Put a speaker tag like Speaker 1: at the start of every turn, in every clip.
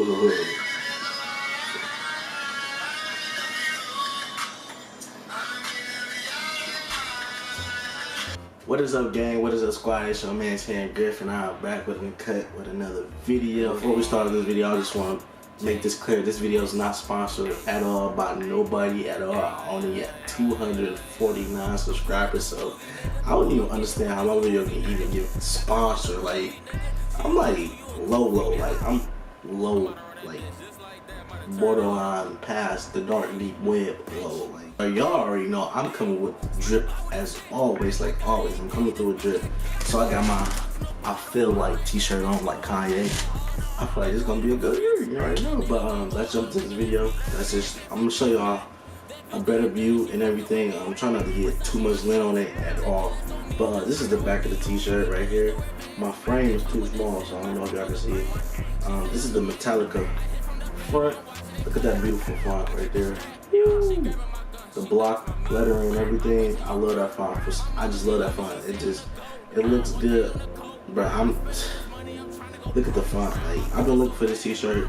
Speaker 1: What is up, gang? What is up, squad? It's your man, Griffey, and I'm back with a cut with another video. Before we start this video, I just want to make this clear. This video is not sponsored at all by nobody at all. I only at 249 subscribers, so I don't even understand how my video can even get sponsored. Like, I'm like low, like I'm low, like borderline past the dark deep web low. Like, y'all already know I'm coming with drip as always, like always. I'm coming through with drip. So I got my I feel like t-shirt on like Kanye. I feel like it's gonna be a good year, you already know. But let's jump to this video. I'm gonna show y'all a better view and everything. I'm trying not to get too much lint on it at all. But this is the back of the t-shirt right here. My frame is too small, so I don't know if y'all can see it. This is the Metallica front. Look at that beautiful font right there. The block lettering and everything. I love that font. I just love that font. It looks good. But look at the font. Like, I've been looking for this t-shirt.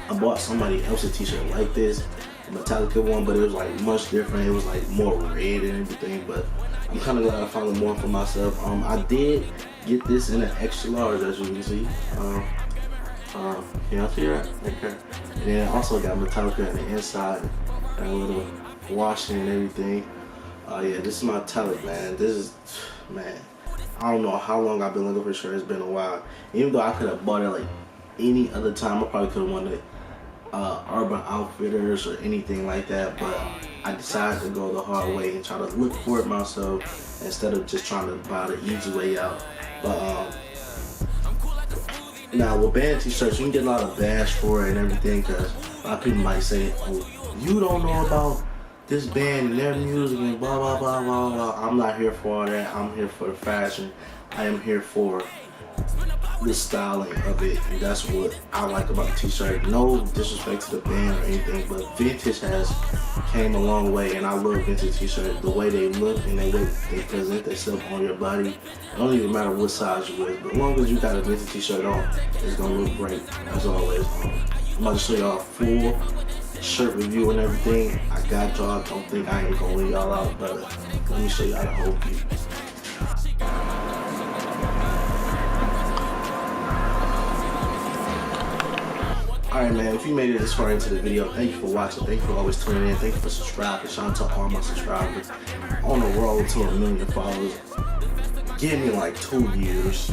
Speaker 1: I bought somebody else's t-shirt like this, a Metallica one, but it was like much different. It was like more red and everything. But I'm kind of glad I found one for myself. I did get this in an extra large, as you can see. Can y'all see that? Okay. And then I also got Metallica on the inside and a little washing and everything. Yeah, this is my Metallica, man. This is, man, I don't know how long I've been looking for a shirt. It's been a while. Even though I could have bought it like any other time, I probably could have won it Urban Outfitters or anything like that, but I decided to go the hard way and try to look for it myself instead of just trying to buy the easy way out. But now with band t-shirts, you can get a lot of bash for it and everything, because a lot of people might say, oh, you don't know about this band and their music and blah blah blah blah blah. I'm not here for all that. I'm here for the fashion. I am here for the styling of it, and that's what I like about the t-shirt. No disrespect to the band or anything, but vintage has came a long way, and I love vintage t-shirts. The way they look and the way they present themselves on your body. It don't even matter what size you wear, but as long as you got a vintage t-shirt on, it's gonna look great as always. I'm about to show y'all a full shirt review and everything. I got y'all. Don't think I ain't gonna leave y'all out, but let me show y'all the whole view. Alright, man, if you made it this far into the video, thank you for watching. Thank you for always tuning in. Thank you for subscribing. Shout out to all my subscribers. On the road to 1 million followers. Give me like 2 years.